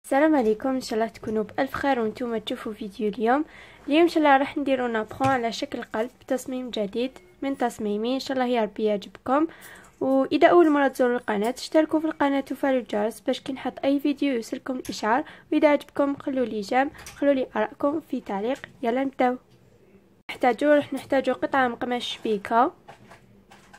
السلام عليكم، ان شاء الله تكونوا بالف خير وانتم تشوفوا فيديو اليوم ان شاء الله راح نديروا نابخون على شكل قلب بتصميم جديد من تصميمي. ان شاء الله يا ربي يعجبكم. واذا اول مره تزوروا القناه اشتركوا في القناه وفعلوا الجرس باش كي نحط اي فيديو يوصلكم الاشعار. واذا عجبكم خلوا لي جيم، خلوا لي ارائكم في تعليق. يلا نبداو. راح نحتاجوا قطعه من قماش شبيكه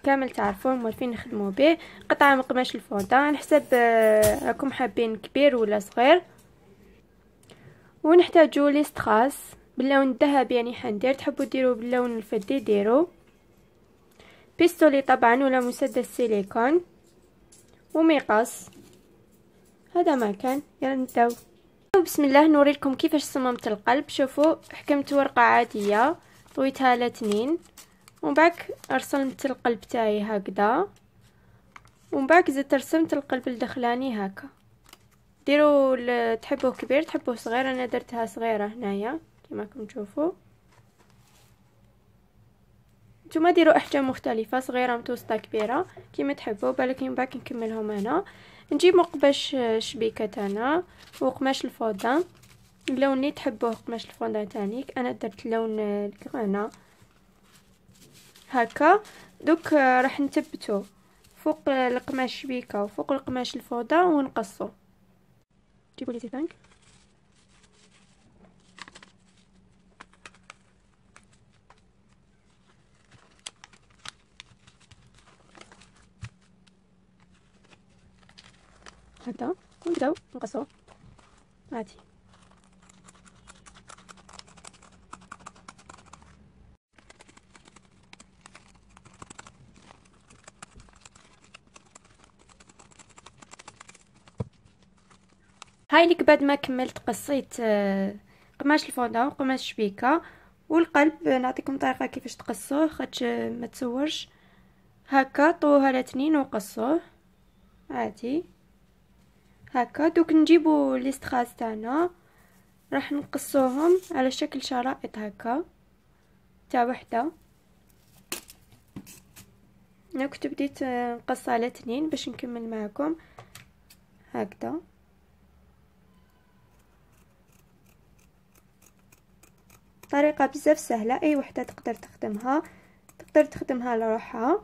كامل تعرفون موالفين نخدموا به، قطعه من قماش الفوندان على حسب راكم حابين كبير ولا صغير. ونحتاجو ليستراس باللون الذهبي، يعني حندير تحبوا ديروا باللون الفضي ديروا، بيستولي طبعا ولا مسدس سيليكون، ومقص. هذا ما كان. يلا نبداو. بسم الله نوريلكم كيفاش صممت القلب. شوفوا، حكمت ورقه عاديه طويتها على 2 ومن بعد رسمت القلب تاعي هكذا، ومن بعد زدت رسمت القلب الدخلاني هكا. ديروا تحبوه كبير تحبوه صغير، انا درتها صغيره هنايا كما راكم تشوفوا. نتوما ديروا احجام مختلفه، صغيره متوسطه كبيره كيما تحبوا. بالك من بعد نكملهم انا. نجيب قماش شبيكه تاعنا وقماش الفوندان اللون اللي تحبوه. قماش الفوندان تاعك انا درت اللون الكرانا هكا. دوك راح نثبتو فوق القماش شبيكه وفوق القماش الفوندان ونقصو. جيبوا لي زيتانك. هكذا ونبداو نقصو عادي. هاي لك بعد ما كملت قصيت قماش الفوندان وقماش الشبيكه والقلب. نعطيكم طريقه كيفاش تقصوه خاطش ما تصورش. هكا طووه على 2 وقصوه عادي هكا. دوك نجيبو ليستراس تاعنا راح نقصوهم على شكل شرائط هكا تاع وحده. انا كنت بديت نقص على 2 باش نكمل معكم هكذا. طريقه بزاف سهله، اي وحده تقدر تخدمها، تقدر تخدمها لروحها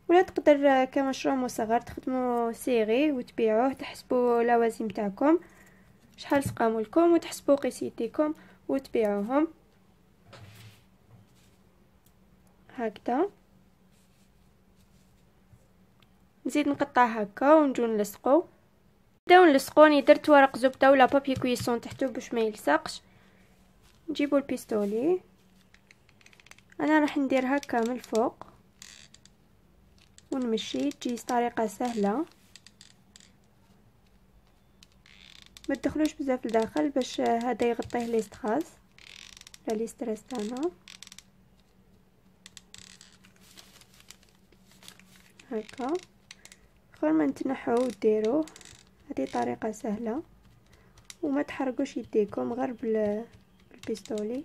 ولا تقدر كمشروع مصغر تخدموا صيغي وتبيعوه. تحسبوا لوازم تاعكم شحال سقاموا لكم وتحسبوا قيس يديكم وتبيعوهم هكذا. نزيد نقطع هكا ونجو نلصقو. نبداو نلصقوني. درت ورق زبده ولا بابي كويسون تحتو باش ما يلصقش. نجيبوا البيستولي، انا راح ندير هكا من الفوق ونمشي. تجي طريقه سهله، ما تدخلوش بزاف لداخل باش هذا يغطيه ليستراس لا ليستراس تاعنا هكا. خير ما نتنحو وديروه. هذه طريقه سهله وما تحرقوش يديكم غير بالبيستولي.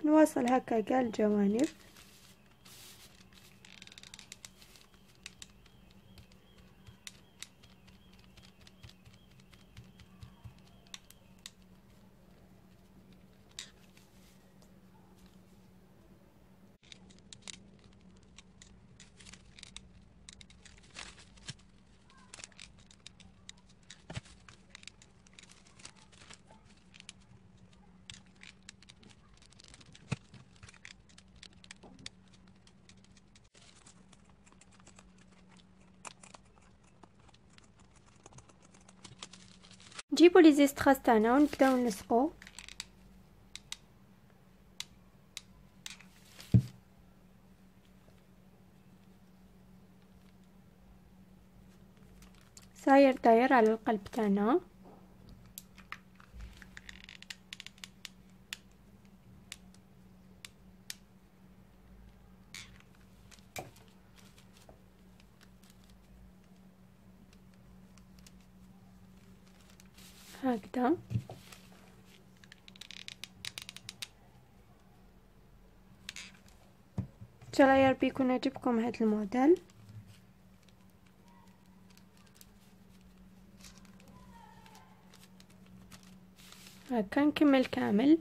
نواصل هكا كاع الجوانب. نجيبوا لي زيستراس تاعنا ونبداو نلصقو. ساير داير على القلب تاعنا. هكذا شاء الله يا ربي يكون عجبكم هذا الموديل. هكا نكمل كامل.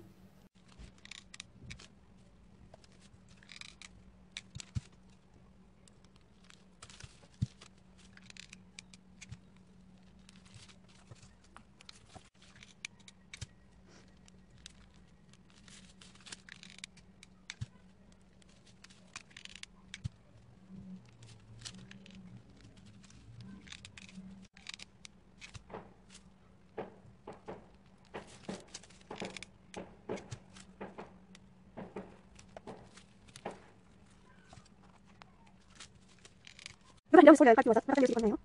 نروح نداوي الصوره القاعده الوسط ما خليوش يكون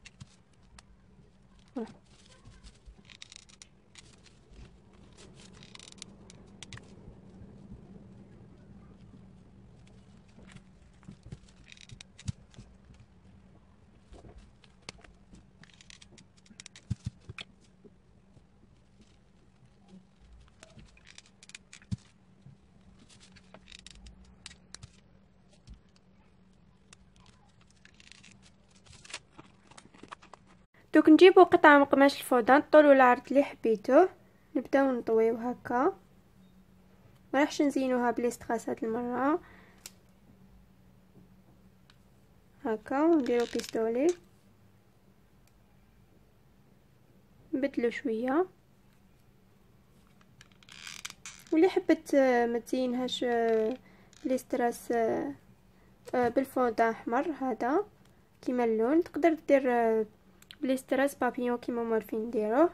دوك نجيبو قطعه من قماش الفوطان الطول والعرض اللي حبيتوه، نبداو نطويو هكا. ما راحش نزينوها بليستغاس هاد المره، هكا ونديرو بيستولي نبدلو شويه. واللي حبت ما تزينهاش ليستراس بالفوطان احمر هذا كيما اللون، تقدر دير بليستراس بابيون كيما مورفين نديروه.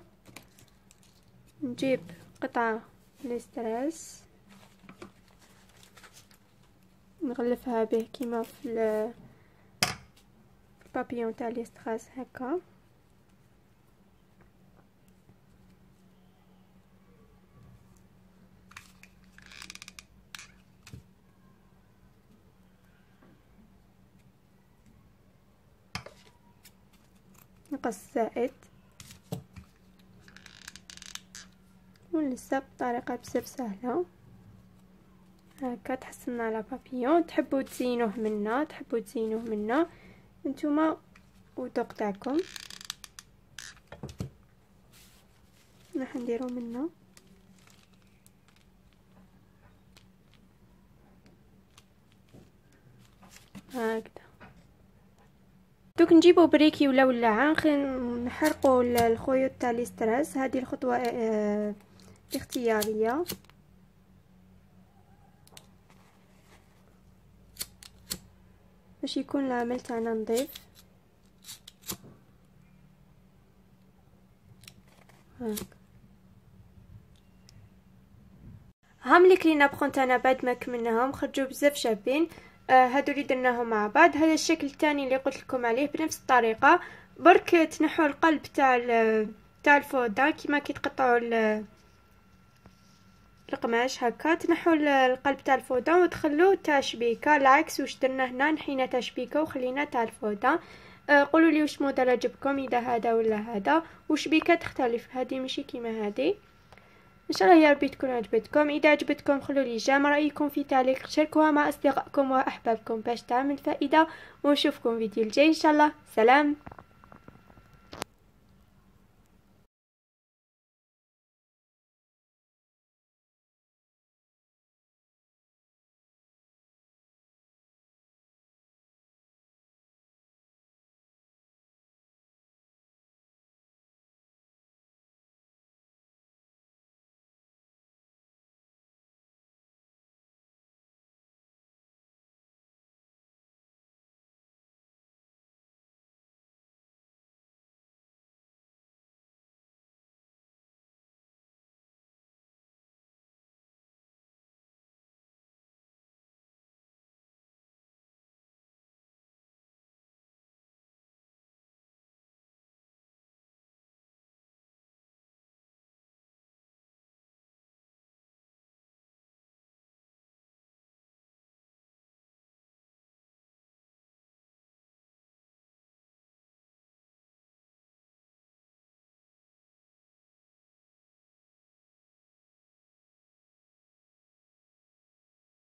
نجيب قطعه ليستراس نغلفها به كيما في البابيون تاع ليستراس هكا. نقص زائد ونلصق بطريقه بزاف سهله هكا. تحصلنا على بابيون. تحبوا تزينوه منا تحبوا تزينوه منا نتوما وذوق تاعكم. راح نديرو منا هكذا. دوك نجيبو بريكي ولا ولاعه نحرقوا الخيوط تاع ليستراس. هذه الخطوه اختياريه. باش يكون العمل تاعنا نظيف هاك. هام لي كلينابخون تاعنا بعد ما كملناهم خرجوا بزاف شابين. هادو اللي درناهم مع بعض. هذا الشكل الثاني اللي قلت لكم عليه بنفس الطريقه، برك تنحوا القلب تاع الفوطه كيما كيتقطعوا القماش هكا. تنحوا القلب تاع الفوطه وتخلوه تاع شبيكه، العكس واش درنا هنا، نحينا تاع شبيكه وخلينا تاع الفوطه. قولوا لي واش موديل عجبكم، اذا هذا ولا هذا، وشبيكه تختلف، هذه ماشي كيما هذه. ان شاء الله يا ربي تكون عجبتكم. اذا عجبتكم خلوا لي جيم، رايكم في تعليق، شاركوها مع اصدقائكم واحبابكم باش تعمل فائده. ونشوفكم فيديو الجاي ان شاء الله. سلام.